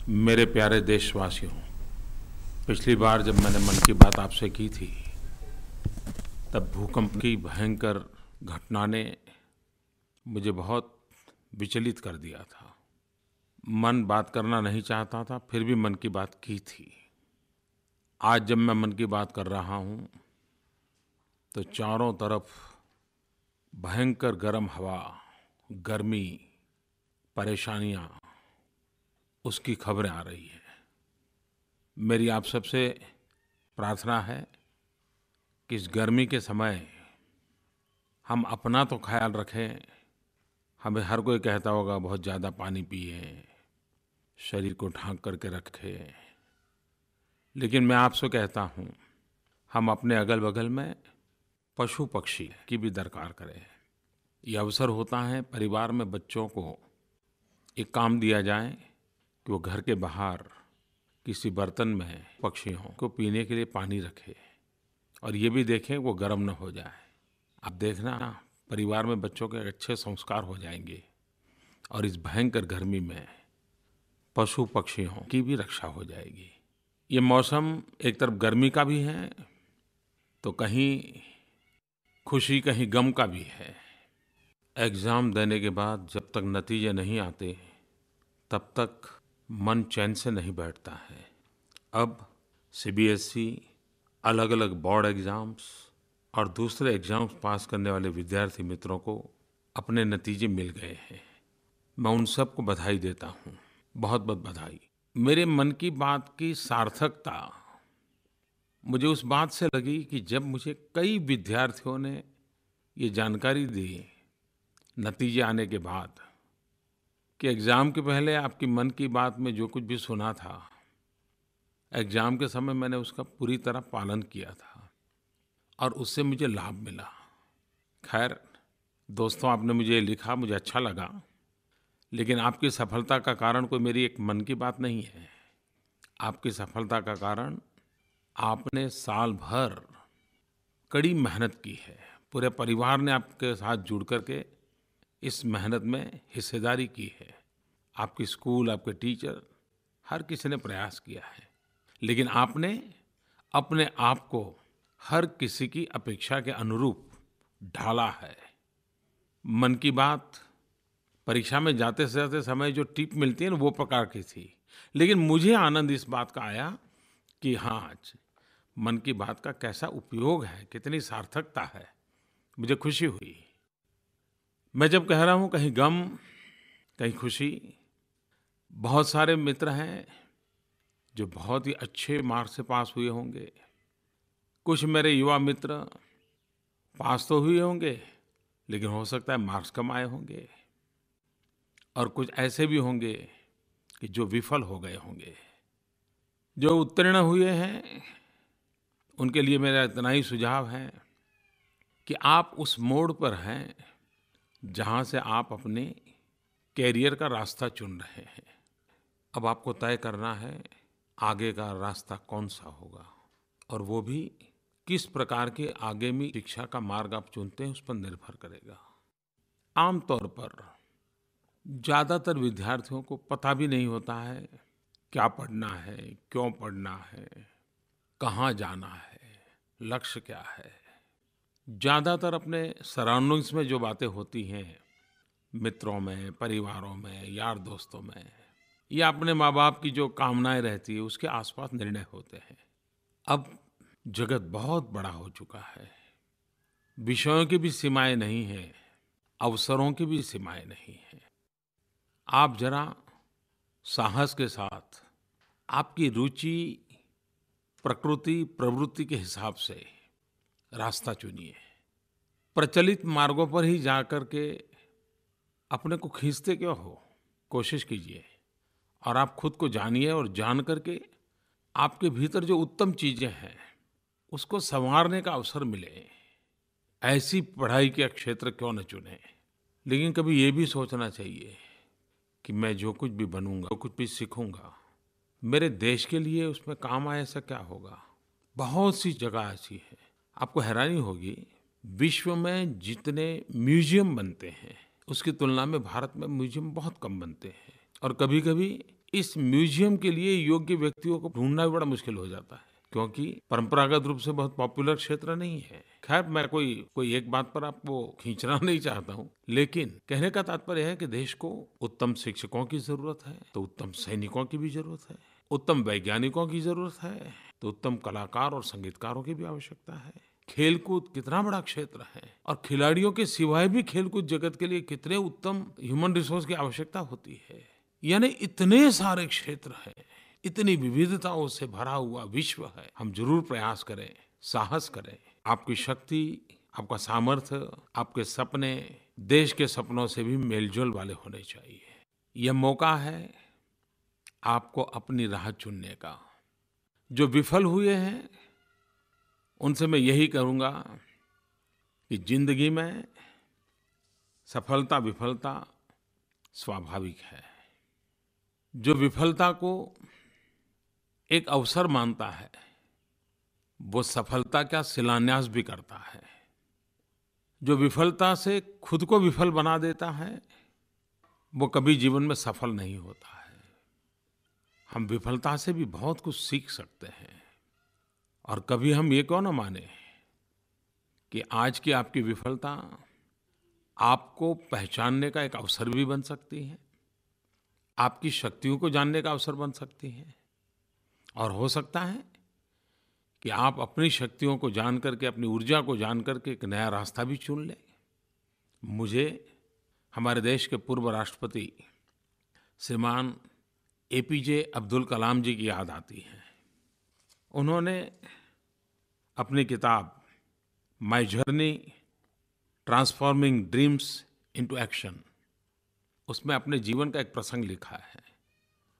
मेरे प्यारे देशवासियों, पिछली बार जब मैंने मन की बात आपसे की थी तब भूकंप की भयंकर घटना ने मुझे बहुत विचलित कर दिया था। मन बात करना नहीं चाहता था, फिर भी मन की बात की थी। आज जब मैं मन की बात कर रहा हूँ तो चारों तरफ भयंकर गर्म हवा, गर्मी, परेशानियाँ, उसकी खबरें आ रही हैं। मेरी आप सबसे प्रार्थना है कि इस गर्मी के समय हम अपना तो ख्याल रखें। हमें हर कोई कहता होगा बहुत ज़्यादा पानी पिएं, शरीर को ढाँक करके रखें, लेकिन मैं आपसे कहता हूँ हम अपने अगल-बगल में पशु पक्षी की भी दरकार करें। ये अवसर होता है परिवार में बच्चों को एक काम दिया जाए कि वो घर के बाहर किसी बर्तन में पक्षियों को पीने के लिए पानी रखें और ये भी देखें वो गर्म न हो जाए। आप देखना परिवार में बच्चों के अच्छे संस्कार हो जाएंगे और इस भयंकर गर्मी में पशु पक्षियों की भी रक्षा हो जाएगी। ये मौसम एक तरफ गर्मी का भी है तो कहीं खुशी कहीं गम का भी है। एग्ज़ाम देने के बाद जब तक नतीजे नहीं आते तब तक मन चैन से नहीं बैठता है। अब सीबीएसई, अलग-अलग बोर्ड एग्ज़ाम्स और दूसरे एग्ज़ाम्स पास करने वाले विद्यार्थी मित्रों को अपने नतीजे मिल गए हैं। मैं उन सबको बधाई देता हूँ, बहुत-बहुत बधाई। मेरे मन की बात की सार्थकता मुझे उस बात से लगी कि जब मुझे कई विद्यार्थियों ने ये जानकारी दी नतीजे आने के बाद कि एग्ज़ाम के पहले आपकी मन की बात में जो कुछ भी सुना था, एग्ज़ाम के समय मैंने उसका पूरी तरह पालन किया था और उससे मुझे लाभ मिला। खैर दोस्तों, आपने मुझे लिखा, मुझे अच्छा लगा, लेकिन आपकी सफलता का कारण कोई मेरी एक मन की बात नहीं है। आपकी सफलता का कारण आपने साल भर कड़ी मेहनत की है। पूरे परिवार ने आपके साथ जुड़ करके इस मेहनत में हिस्सेदारी की है। आपकी स्कूल, आपके टीचर, हर किसी ने प्रयास किया है, लेकिन आपने अपने आप को हर किसी की अपेक्षा के अनुरूप ढाला है। मन की बात परीक्षा में जाते समय जो टिप मिलती है ना, वो प्रकार की थी, लेकिन मुझे आनंद इस बात का आया कि हाँ, मन की बात का कैसा उपयोग है, कितनी सार्थकता है। मुझे खुशी हुई। मैं जब कह रहा हूँ कहीं गम, कहीं खुशी, बहुत सारे मित्र हैं जो बहुत ही अच्छे मार्क्स से पास हुए होंगे। कुछ मेरे युवा मित्र पास तो हुए होंगे, लेकिन हो सकता है मार्क्स कम आए होंगे, और कुछ ऐसे भी होंगे कि जो विफल हो गए होंगे। जो उत्तीर्ण हुए हैं उनके लिए मेरा इतना ही सुझाव है कि आप उस मोड़ पर हैं जहाँ से आप अपने कैरियर का रास्ता चुन रहे हैं। अब आपको तय करना है आगे का रास्ता कौन सा होगा, और वो भी किस प्रकार के आगामी शिक्षा का मार्ग आप चुनते हैं उस पर निर्भर करेगा। आम तौर पर ज़्यादातर विद्यार्थियों को पता भी नहीं होता है क्या पढ़ना है, क्यों पढ़ना है, कहाँ जाना है, लक्ष्य क्या है। ज़्यादातर अपने सराउंडिंग्स में जो बातें होती हैं, मित्रों में, परिवारों में, यार दोस्तों में, या अपने माँ बाप की जो कामनाएं रहती है उसके आसपास निर्णय होते हैं। अब जगत बहुत बड़ा हो चुका है, विषयों की भी सीमाएं नहीं हैं, अवसरों की भी सीमाएं नहीं हैं। आप जरा साहस के साथ आपकी रुचि, प्रकृति, प्रवृत्ति के हिसाब से रास्ता चुनिए। प्रचलित मार्गों पर ही जाकर के अपने को खींचते क्यों हो? कोशिश कीजिए और आप खुद को जानिए, और जान करके आपके भीतर जो उत्तम चीज़ें हैं उसको संवारने का अवसर मिले। ऐसी पढ़ाई के क्षेत्र क्यों न चुनें। लेकिन कभी ये भी सोचना चाहिए कि मैं जो कुछ भी बनूंगा, जो कुछ भी सीखूंगा, मेरे देश के लिए उसमें काम आए, ऐसा क्या होगा। बहुत सी जगह ऐसी है, आपको हैरानी होगी, विश्व में जितने म्यूजियम बनते हैं उसकी तुलना में भारत में म्यूजियम बहुत कम बनते हैं। और कभी-कभी इस म्यूजियम के लिए योग्य व्यक्तियों को ढूंढना भी बड़ा मुश्किल हो जाता है, क्योंकि परंपरागत रूप से बहुत पॉपुलर क्षेत्र नहीं है। खैर, मैं कोई एक बात पर आपको खींचना नहीं चाहता हूँ, लेकिन कहने का तात्पर्य है कि देश को उत्तम शिक्षकों की ज़रूरत है, तो उत्तम सैनिकों की भी ज़रूरत है। उत्तम वैज्ञानिकों की ज़रूरत है, तो उत्तम कलाकार और संगीतकारों की भी आवश्यकता है। खेलकूद कितना बड़ा क्षेत्र है, और खिलाड़ियों के सिवाय भी खेलकूद जगत के लिए कितने उत्तम ह्यूमन रिसोर्स की आवश्यकता होती है। यानी इतने सारे क्षेत्र हैं, इतनी विविधताओं से भरा हुआ विश्व है। हम जरूर प्रयास करें, साहस करें। आपकी शक्ति, आपका सामर्थ्य, आपके सपने देश के सपनों से भी मेलजोल वाले होने चाहिए। यह मौका है आपको अपनी राह चुनने का। जो विफल हुए हैं उनसे मैं यही कहूँगा कि जिंदगी में सफलता विफलता स्वाभाविक है। जो विफलता को एक अवसर मानता है, वो सफलता का शिलान्यास भी करता है। जो विफलता से खुद को विफल बना देता है, वो कभी जीवन में सफल नहीं होता है। हम विफलता से भी बहुत कुछ सीख सकते हैं, और कभी हम ये क्यों न माने कि आज की आपकी विफलता आपको पहचानने का एक अवसर भी बन सकती है, आपकी शक्तियों को जानने का अवसर बन सकती है, और हो सकता है कि आप अपनी शक्तियों को जान करके, अपनी ऊर्जा को जान करके एक नया रास्ता भी चुन लें। मुझे हमारे देश के पूर्व राष्ट्रपति श्रीमान एपीजे अब्दुल कलाम जी की याद आती है। उन्होंने अपनी किताब my journey transforming dreams into action, उसमें अपने जीवन का एक प्रसंग लिखा है।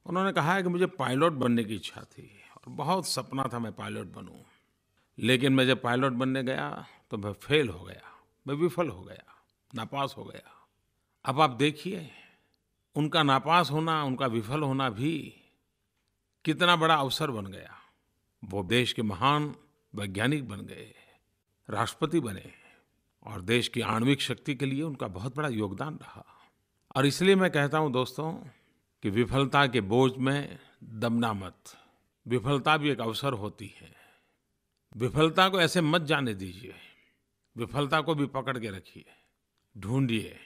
उन्होंने कहा है कि मुझे पायलट बनने की इच्छा थी और बहुत सपना था मैं पायलट बनूं, लेकिन मैं जब पायलट बनने गया तो मैं फेल हो गया, मैं विफल हो गया, नापास हो गया। अब आप देखिए, उनका नापास होना, उनका विफल होना भी कितना बड़ा अवसर बन गया। वो देश के महान वैज्ञानिक बन गए, राष्ट्रपति बने, और देश की आणविक शक्ति के लिए उनका बहुत बड़ा योगदान रहा। और इसलिए मैं कहता हूँ दोस्तों कि विफलता के बोझ में दबना मत। विफलता भी एक अवसर होती है। विफलता को ऐसे मत जाने दीजिए, विफलता को भी पकड़ के रखिए, ढूंढिए।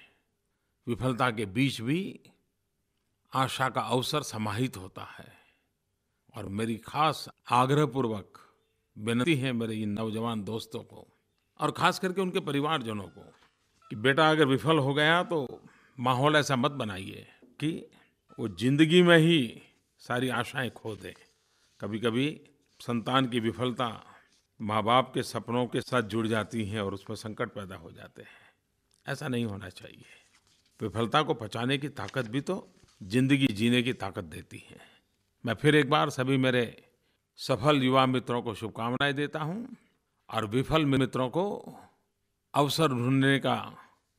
विफलता के बीच भी आशा का अवसर समाहित होता है। और मेरी खास आग्रहपूर्वक विनती है मेरे इन नौजवान दोस्तों को, और खास करके उनके परिवारजनों को, कि बेटा अगर विफल हो गया तो माहौल ऐसा मत बनाइए कि वो जिंदगी में ही सारी आशाएं खो दे। कभी-कभी संतान की विफलता माँ बाप के सपनों के साथ जुड़ जाती हैं और उसमें संकट पैदा हो जाते हैं। ऐसा नहीं होना चाहिए। विफलता को पचाने की ताकत भी तो जिंदगी जीने की ताकत देती है। मैं फिर एक बार सभी मेरे सफल युवा मित्रों को शुभकामनाएं देता हूं, और विफल मित्रों को अवसर ढूंढने का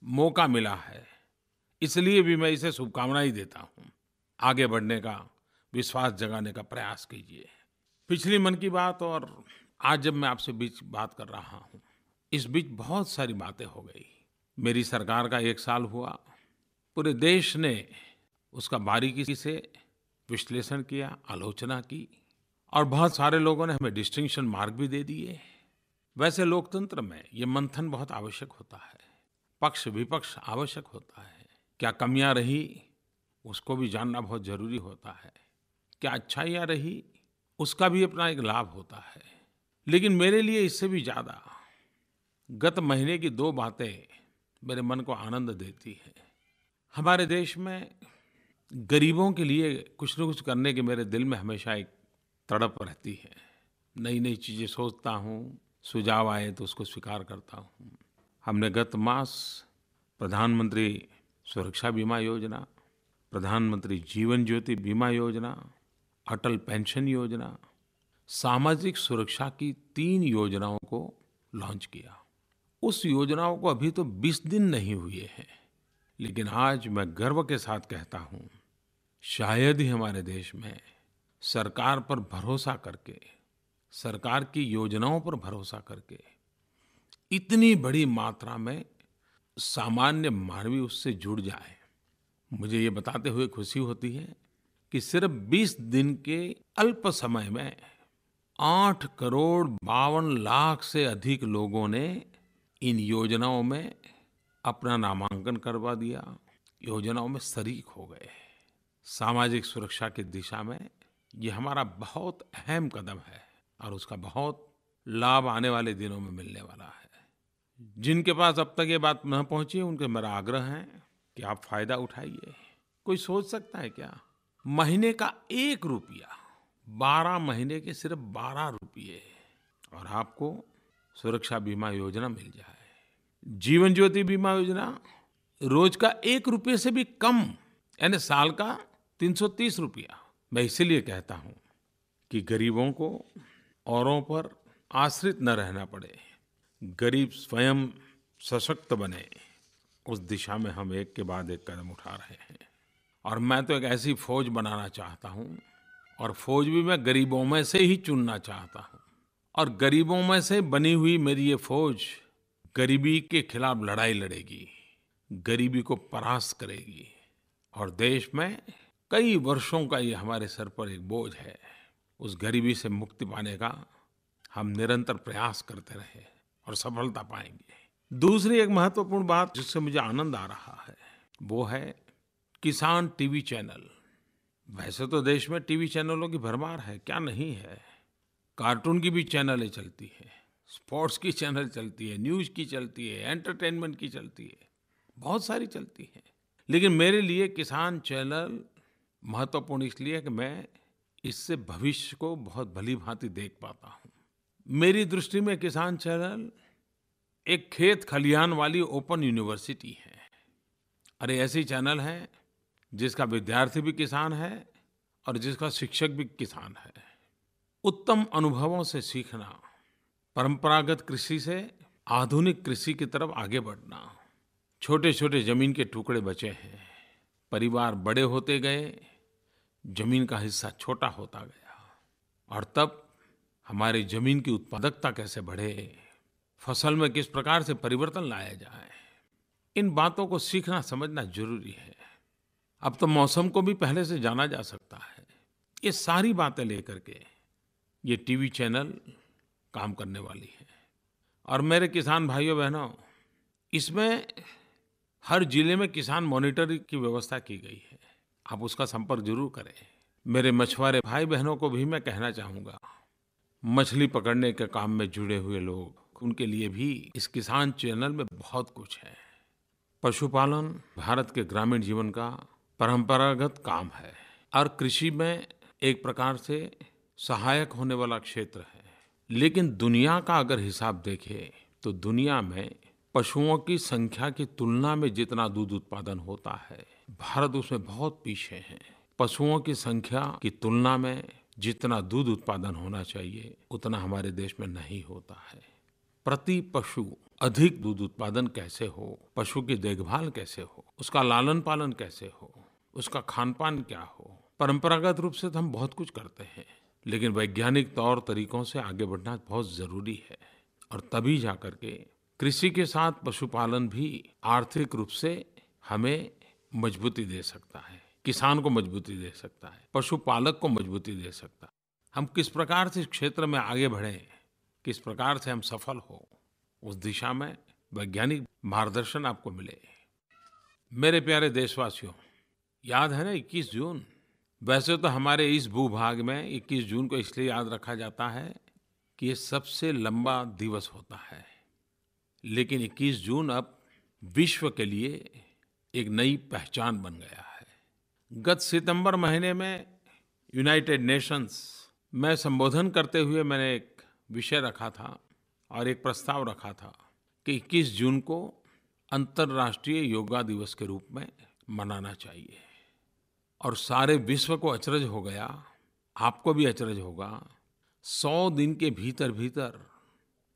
मौका मिला है, इसलिए भी मैं इसे शुभकामनाएं देता हूं। आगे बढ़ने का, विश्वास जगाने का प्रयास कीजिए। पिछली मन की बात और आज जब मैं आपसे बीच बात कर रहा हूं, इस बीच बहुत सारी बातें हो गई। मेरी सरकार का 1 साल हुआ, पूरे देश ने उसका बारीकी से विश्लेषण किया, आलोचना की, और बहुत सारे लोगों ने हमें डिस्टिंक्शन मार्क भी दे दिए। वैसे लोकतंत्र में ये मंथन बहुत आवश्यक होता है, पक्ष विपक्ष आवश्यक होता है। क्या कमियां रही उसको भी जानना बहुत जरूरी होता है, क्या अच्छाइयां रही उसका भी अपना एक लाभ होता है। लेकिन मेरे लिए इससे भी ज़्यादा गत महीने की 2 बातें मेरे मन को आनंद देती हैं। हमारे देश में गरीबों के लिए कुछ न कुछ करने की मेरे दिल में हमेशा एक तड़प रहती है। नई नई चीज़ें सोचता हूँ, सुझाव आए तो उसको स्वीकार करता हूँ। हमने गत मास प्रधानमंत्री सुरक्षा बीमा योजना, प्रधानमंत्री जीवन ज्योति बीमा योजना, अटल पेंशन योजना, सामाजिक सुरक्षा की 3 योजनाओं को लॉन्च किया। उस योजनाओं को अभी तो 20 दिन नहीं हुए हैं, लेकिन आज मैं गर्व के साथ कहता हूँ, शायद ही हमारे देश में सरकार पर भरोसा करके, सरकार की योजनाओं पर भरोसा करके इतनी बड़ी मात्रा में सामान्य मानवी उससे जुड़ जाए। मुझे ये बताते हुए खुशी होती है कि सिर्फ 20 दिन के अल्प समय में 8 करोड़ 52 लाख से अधिक लोगों ने इन योजनाओं में अपना नामांकन करवा दिया, योजनाओं में शरीक हो गए। सामाजिक सुरक्षा की दिशा में ये हमारा बहुत अहम कदम है और उसका बहुत लाभ आने वाले दिनों में मिलने वाला है। जिनके पास अब तक ये बात न पहुंची है, उनके मेरा आग्रह है कि आप फ़ायदा उठाइए। कोई सोच सकता है क्या? महीने का 1 रुपया, 12 महीने के सिर्फ 12 रुपये और आपको सुरक्षा बीमा योजना मिल जाए। जीवन ज्योति बीमा योजना रोज का 1 रुपये से भी कम, यानी साल का 330 रुपया। मैं इसीलिए कहता हूँ कि गरीबों को औरों पर आश्रित न रहना पड़े, गरीब स्वयं सशक्त बने, उस दिशा में हम एक के बाद एक कदम उठा रहे हैं। और मैं तो एक ऐसी फौज बनाना चाहता हूँ और फौज भी मैं गरीबों में से ही चुनना चाहता हूँ। और गरीबों में से बनी हुई मेरी ये फौज गरीबी के खिलाफ लड़ाई लड़ेगी, गरीबी को परास्त करेगी। और देश में कई वर्षों का ये हमारे सर पर एक बोझ है, उस गरीबी से मुक्ति पाने का हम निरंतर प्रयास करते रहे और सफलता पाएंगे। दूसरी एक महत्वपूर्ण बात जिससे मुझे आनंद आ रहा है वो है किसान टीवी चैनल। वैसे तो देश में टीवी चैनलों की भरमार है, क्या नहीं है। कार्टून की भी चैनलें चलती हैं, स्पोर्ट्स की चैनल चलती है, न्यूज़ की चलती है, एंटरटेनमेंट की चलती है, बहुत सारी चलती हैं। लेकिन मेरे लिए किसान चैनल महत्वपूर्ण इसलिए कि मैं इससे भविष्य को बहुत भली-भांति देख पाता हूँ। मेरी दृष्टि में किसान चैनल एक खेत खलिहान वाली ओपन यूनिवर्सिटी है। अरे ऐसी चैनल है जिसका विद्यार्थी भी किसान है और जिसका शिक्षक भी किसान है। उत्तम अनुभवों से सीखना, परंपरागत कृषि से आधुनिक कृषि की तरफ आगे बढ़ना। छोटे-छोटे जमीन के टुकड़े बचे हैं, परिवार बड़े होते गए, जमीन का हिस्सा छोटा होता गया और तब हमारी जमीन की उत्पादकता कैसे बढ़े, फसल में किस प्रकार से परिवर्तन लाया जाए, इन बातों को सीखना समझना जरूरी है। अब तो मौसम को भी पहले से जाना जा सकता है। ये सारी बातें लेकर के ये टीवी चैनल काम करने वाली है। और मेरे किसान भाइयों बहनों, इसमें हर जिले में किसान मॉनिटरिंग की व्यवस्था की गई है, आप उसका संपर्क जरूर करें। मेरे मछुआरे भाई बहनों को भी मैं कहना चाहूँगा, मछली पकड़ने के काम में जुड़े हुए लोग, उनके लिए भी इस किसान चैनल में बहुत कुछ है। पशुपालन भारत के ग्रामीण जीवन का परंपरागत काम है और कृषि में एक प्रकार से सहायक होने वाला क्षेत्र है। लेकिन दुनिया का अगर हिसाब देखें तो दुनिया में पशुओं की संख्या की तुलना में जितना दूध उत्पादन होता है, भारत उसमें बहुत पीछे है। पशुओं की संख्या की तुलना में जितना दूध उत्पादन होना चाहिए उतना हमारे देश में नहीं होता है। प्रति पशु अधिक दूध उत्पादन कैसे हो, पशु की देखभाल कैसे हो, उसका लालन पालन कैसे हो, उसका खान-पान क्या हो। परंपरागत रूप से तो हम बहुत कुछ करते हैं, लेकिन वैज्ञानिक तौर तरीकों से आगे बढ़ना बहुत ज़रूरी है। और तभी जाकर के कृषि के साथ पशुपालन भी आर्थिक रूप से हमें मजबूती दे सकता है, किसान को मजबूती दे सकता है, पशुपालक को मजबूती दे सकता है। हम किस प्रकार से इस क्षेत्र में आगे बढ़ें, किस प्रकार से हम सफल हो, उस दिशा में वैज्ञानिक मार्गदर्शन आपको मिले। मेरे प्यारे देशवासियों, याद है ना 21 जून? वैसे तो हमारे इस भूभाग में 21 जून को इसलिए याद रखा जाता है कि ये सबसे लंबा दिवस होता है। लेकिन 21 जून अब विश्व के लिए एक नई पहचान बन गया है। गत सितंबर महीने में यूनाइटेड नेशंस में संबोधन करते हुए मैंने एक विषय रखा था और एक प्रस्ताव रखा था कि 21 जून को अंतर्राष्ट्रीय योगा दिवस के रूप में मनाना चाहिए। और सारे विश्व को अचरज हो गया, आपको भी अचरज होगा। 100 दिन के भीतर भीतर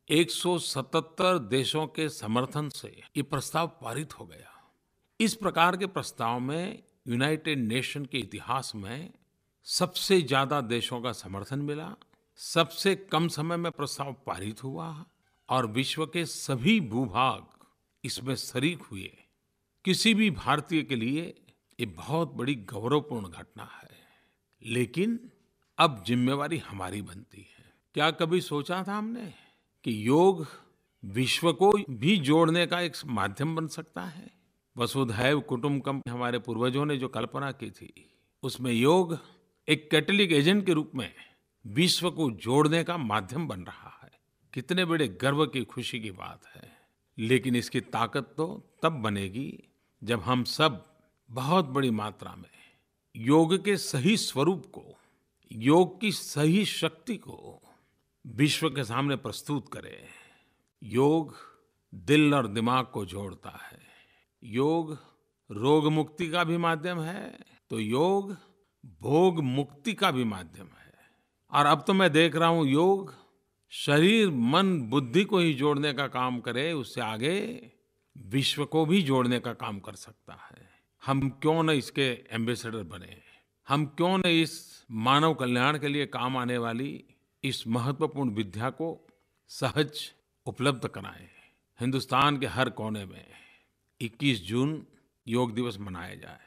177 देशों के समर्थन से ये प्रस्ताव पारित हो गया। इस प्रकार के प्रस्ताव में यूनाइटेड नेशन के इतिहास में सबसे ज़्यादा देशों का समर्थन मिला, सबसे कम समय में प्रस्ताव पारित हुआ और विश्व के सभी भूभाग इसमें शरीक हुए। किसी भी भारतीय के लिए ये बहुत बड़ी गौरवपूर्ण घटना है। लेकिन अब जिम्मेवारी हमारी बनती है। क्या कभी सोचा था हमने कि योग विश्व को भी जोड़ने का एक माध्यम बन सकता है? वसुधैव कुटुंबकम हमारे पूर्वजों ने जो कल्पना की थी, उसमें योग एक कैटलिक एजेंट के रूप में विश्व को जोड़ने का माध्यम बन रहा है। कितने बड़े गर्व की, खुशी की बात है। लेकिन इसकी ताकत तो तब बनेगी जब हम सब बहुत बड़ी मात्रा में योग के सही स्वरूप को, योग की सही शक्ति को विश्व के सामने प्रस्तुत करें। योग दिल और दिमाग को जोड़ता है। योग रोग मुक्ति का भी माध्यम है, तो योग भोग मुक्ति का भी माध्यम है। और अब तो मैं देख रहा हूं योग शरीर, मन, बुद्धि को ही जोड़ने का काम करे, उससे आगे विश्व को भी जोड़ने का काम कर सकता है। हम क्यों न इसके एम्बेसडर बने? हम क्यों न इस मानव कल्याण के लिए काम आने वाली इस महत्वपूर्ण विद्या को सहज उपलब्ध कराएं? हिंदुस्तान के हर कोने में 21 जून योग दिवस मनाया जाए।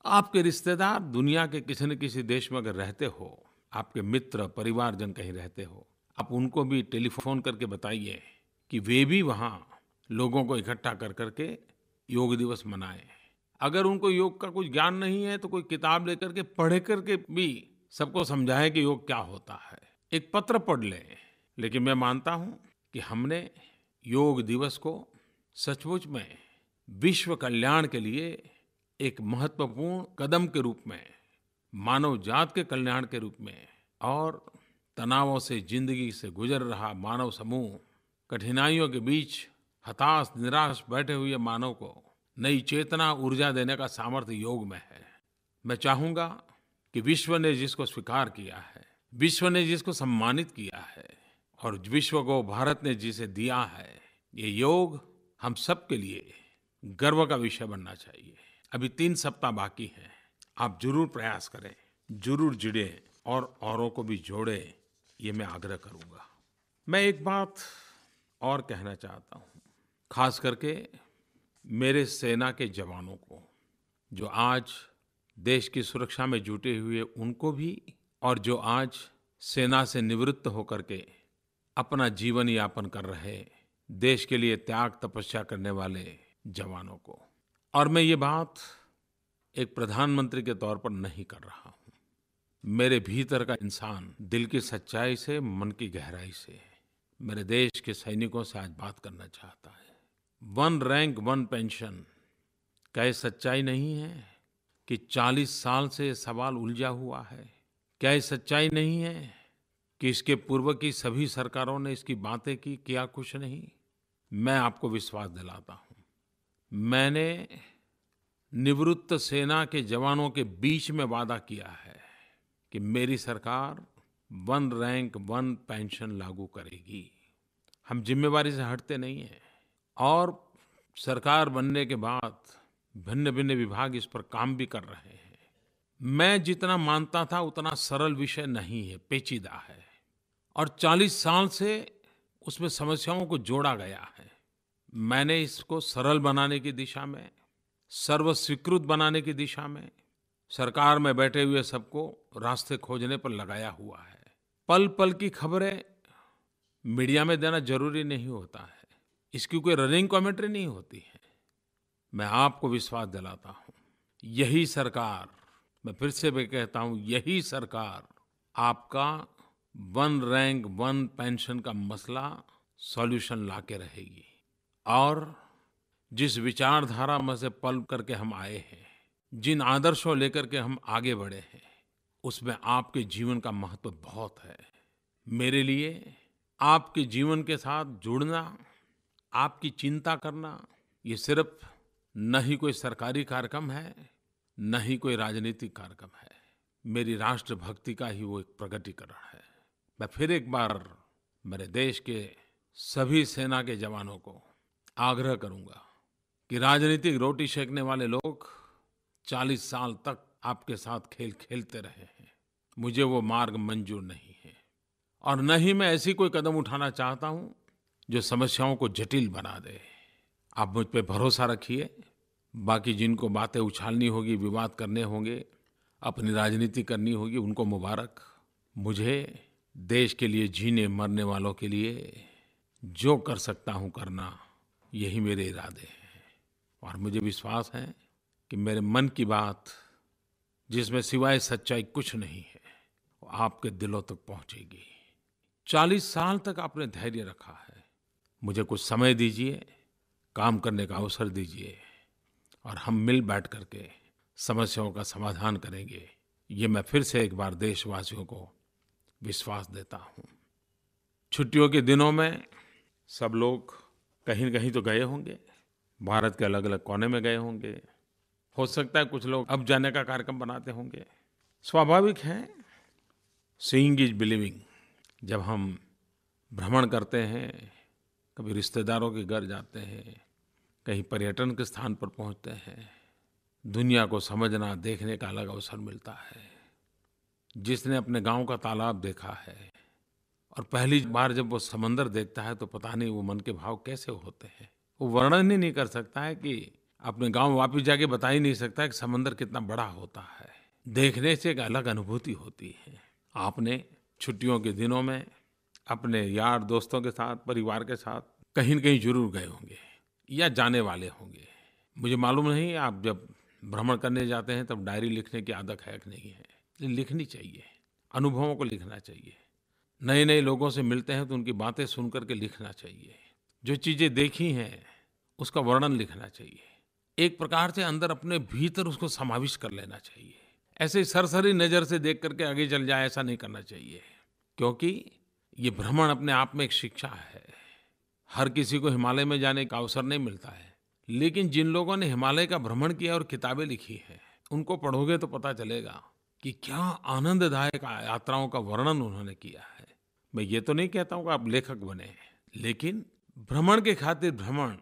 आपके रिश्तेदार दुनिया के किसी न किसी देश में अगर रहते हो, आपके मित्र परिवारजन कहीं रहते हो, आप उनको भी टेलीफोन करके बताइए कि वे भी वहाँ लोगों को इकट्ठा कर करके योग दिवस मनाएं। अगर उनको योग का कुछ ज्ञान नहीं है तो कोई किताब लेकर के पढ़ करके भी सबको समझाएं कि योग क्या होता है। एक पत्र पढ़ लें। लेकिन मैं मानता हूँ कि हमने योग दिवस को सचमुच में विश्व कल्याण के लिए एक महत्वपूर्ण कदम के रूप में, मानव जात के कल्याण के रूप में, और तनावों से जिंदगी से गुजर रहा मानव समूह, कठिनाइयों के बीच हताश निराश बैठे हुए मानव को नई चेतना, ऊर्जा देने का सामर्थ्य योग में है। मैं चाहूँगा कि विश्व ने जिसको स्वीकार किया है, विश्व ने जिसको सम्मानित किया है, और विश्व को भारत ने जिसे दिया है, ये योग हम सब के लिए गर्व का विषय बनना चाहिए। अभी 3 सप्ताह बाकी हैं। आप जरूर प्रयास करें, जरूर जुड़ें और औरों को भी जोड़ें, ये मैं आग्रह करूँगा। मैं एक बात और कहना चाहता हूँ, खास करके मेरे सेना के जवानों को, जो आज देश की सुरक्षा में जुटे हुए, उनको भी, और जो आज सेना से निवृत्त होकर के अपना जीवन यापन कर रहे, देश के लिए त्याग तपस्या करने वाले जवानों को। और मैं ये बात एक प्रधानमंत्री के तौर पर नहीं कर रहा हूँ। मेरे भीतर का इंसान दिल की सच्चाई से, मन की गहराई से मेरे देश के सैनिकों से आज बात करना चाहता है। 1 रैंक 1 पेंशन, क्या ये सच्चाई नहीं है कि 40 साल से ये सवाल उलझा हुआ है? क्या ये सच्चाई नहीं है कि इसके पूर्व की सभी सरकारों ने इसकी बातें की, किया कुछ नहीं? मैं आपको विश्वास दिलाता हूँ, मैंने निवृत्त सेना के जवानों के बीच में वादा किया है कि मेरी सरकार 1 रैंक 1 पेंशन लागू करेगी। हम जिम्मेवारी से हटते नहीं हैं, और सरकार बनने के बाद भिन्न-भिन्न विभाग इस पर काम भी कर रहे हैं। मैं जितना मानता था उतना सरल विषय नहीं है, पेचीदा है, और 40 साल से उसमें समस्याओं को जोड़ा गया है। मैंने इसको सरल बनाने की दिशा में, सर्वस्वीकृत बनाने की दिशा में सरकार में बैठे हुए सबको रास्ते खोजने पर लगाया हुआ है। पल पल की खबरें मीडिया में देना जरूरी नहीं होता है, इसकी कोई रनिंग कमेंट्री नहीं होती है। मैं आपको विश्वास दिलाता हूँ, यही सरकार, मैं फिर से भी कहता हूँ, यही सरकार आपका 1 रैंक 1 पेंशन का मसला सॉल्यूशन लाके रहेगी। और जिस विचारधारा में से पल करके हम आए हैं, जिन आदर्शों लेकर के हम आगे बढ़े हैं, उसमें आपके जीवन का महत्व बहुत है। मेरे लिए आपके जीवन के साथ जुड़ना, आपकी चिंता करना, ये सिर्फ न ही कोई सरकारी कार्यक्रम है, न ही कोई राजनीतिक कार्यक्रम है, मेरी राष्ट्रभक्ति का ही वो एक प्रकटीकरण है। मैं फिर एक बार मेरे देश के सभी सेना के जवानों को आग्रह करूंगा कि राजनीतिक रोटी सेकने वाले लोग 40 साल तक आपके साथ खेल खेलते रहे हैं, मुझे वो मार्ग मंजूर नहीं है, और न ही मैं ऐसी कोई कदम उठाना चाहता हूं जो समस्याओं को जटिल बना दे। आप मुझ पे भरोसा रखिए। बाकी जिनको बातें उछालनी होगी, विवाद करने होंगे, अपनी राजनीति करनी होगी, उनको मुबारक। मुझे देश के लिए जीने मरने वालों के लिए जो कर सकता हूँ करना, यही मेरे इरादे हैं। और मुझे विश्वास है कि मेरे मन की बात, जिसमें सिवाय सच्चाई कुछ नहीं है, वो आपके दिलों तक पहुँचेगी। 40 साल तक आपने धैर्य रखा है। मुझे कुछ समय दीजिए, काम करने का अवसर दीजिए और हम मिल बैठ करके समस्याओं का समाधान करेंगे। ये मैं फिर से एक बार देशवासियों को विश्वास देता हूँ। छुट्टियों के दिनों में सब लोग कहीं न कहीं तो गए होंगे, भारत के अलग-अलग कोने में गए होंगे। हो सकता है कुछ लोग अब जाने का कार्यक्रम बनाते होंगे। स्वाभाविक है, सीइंग इज़ बिलीविंग। जब हम भ्रमण करते हैं, कभी रिश्तेदारों के घर जाते हैं, कहीं पर्यटन के स्थान पर पहुँचते हैं, दुनिया को समझना, देखने का अलग अवसर मिलता है। जिसने अपने गाँव का तालाब देखा है और पहली बार जब वो समंदर देखता है तो पता नहीं वो मन के भाव कैसे होते हैं। वो वर्णन ही नहीं कर सकता है कि अपने गाँव वापस जाके बता ही नहीं सकता है कि समंदर कितना बड़ा होता है। देखने से एक अलग अनुभूति होती है। आपने छुट्टियों के दिनों में अपने यार दोस्तों के साथ, परिवार के साथ कहीं न कहीं ज़रूर गए होंगे या जाने वाले होंगे। मुझे मालूम नहीं आप जब भ्रमण करने जाते हैं तब डायरी लिखने की आदत है कि नहीं है। लिखनी चाहिए, अनुभवों को लिखना चाहिए। नए-नए लोगों से मिलते हैं तो उनकी बातें सुन कर के लिखना चाहिए। जो चीज़ें देखी हैं उसका वर्णन लिखना चाहिए। एक प्रकार से अंदर अपने भीतर उसको समाविष्ट कर लेना चाहिए। ऐसे सरसरी नज़र से देख करके आगे चल जाए, ऐसा नहीं करना चाहिए। क्योंकि ये भ्रमण अपने आप में एक शिक्षा है। हर किसी को हिमालय में जाने का अवसर नहीं मिलता है। लेकिन जिन लोगों ने हिमालय का भ्रमण किया और किताबें लिखी हैं, उनको पढ़ोगे तो पता चलेगा कि क्या आनंददायक यात्राओं का वर्णन उन्होंने किया है। मैं ये तो नहीं कहता हूँ कि आप लेखक बने, लेकिन भ्रमण के खातिर भ्रमण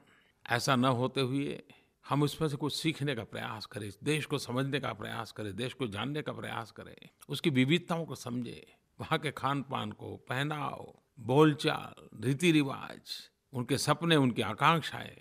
ऐसा न होते हुए हम उसमें से कुछ सीखने का प्रयास करें, देश को समझने का प्रयास करें, देश को जानने का प्रयास करें, उसकी विविधताओं को समझें, वहाँ के खान-पान को, पहनाव, बोलचाल, रीति-रिवाज, उनके सपने, उनकी आकांक्षाएँ,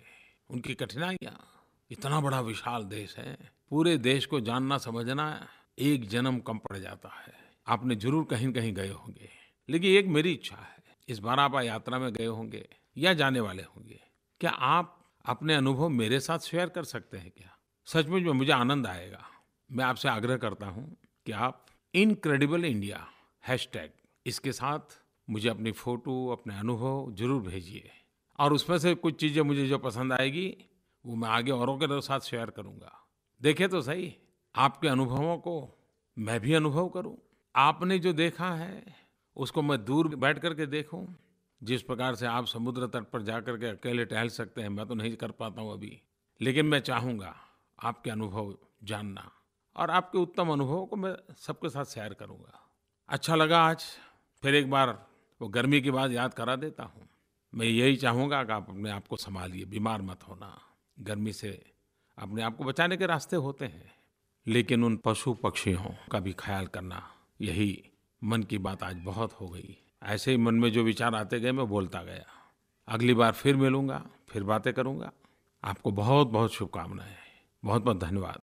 उनकी कठिनाइयाँ। इतना बड़ा विशाल देश है, पूरे देश को जानना समझना एक जन्म कम पड़ जाता है। आपने ज़रूर कहीं न कहीं गए होंगे, लेकिन एक मेरी इच्छा है, इस बार आप यात्रा में गए होंगे या जाने वाले होंगे, क्या आप अपने अनुभव मेरे साथ शेयर कर सकते हैं क्या? सचमुच में मुझे आनंद आएगा। मैं आपसे आग्रह करता हूँ कि आप इनक्रेडिबल इंडिया हैशटैग इसके साथ मुझे अपनी फ़ोटो, अपने अनुभव ज़रूर भेजिए और उसमें से कुछ चीज़ें मुझे जो पसंद आएगी, वो मैं आगे औरों के साथ शेयर करूँगा। देखें तो सही, आपके अनुभवों को मैं भी अनुभव करूँ। आपने जो देखा है, उसको मैं दूर बैठ कर के देखूँ। जिस प्रकार से आप समुद्र तट पर जाकर के अकेले टहल सकते हैं, मैं तो नहीं कर पाता हूँ अभी। लेकिन मैं चाहूँगा आपके अनुभव जानना और आपके उत्तम अनुभवों को मैं सबके साथ शेयर करूँगा। अच्छा लगा आज, फिर एक बार वो गर्मी की बात याद करा देता हूँ। मैं यही चाहूँगा कि आप अपने आप को सँभालिए, बीमार मत होना। गर्मी से अपने आप को बचाने के रास्ते होते हैं, लेकिन उन पशु-पक्षियों का भी ख़्याल करना, यही मन की बात आज बहुत हो गई। ऐसे ही मन में जो विचार आते गए, मैं बोलता गया। अगली बार फिर मिलूँगा, फिर बातें करूँगा। आपको बहुत-बहुत शुभकामनाएँ। बहुत-बहुत धन्यवाद।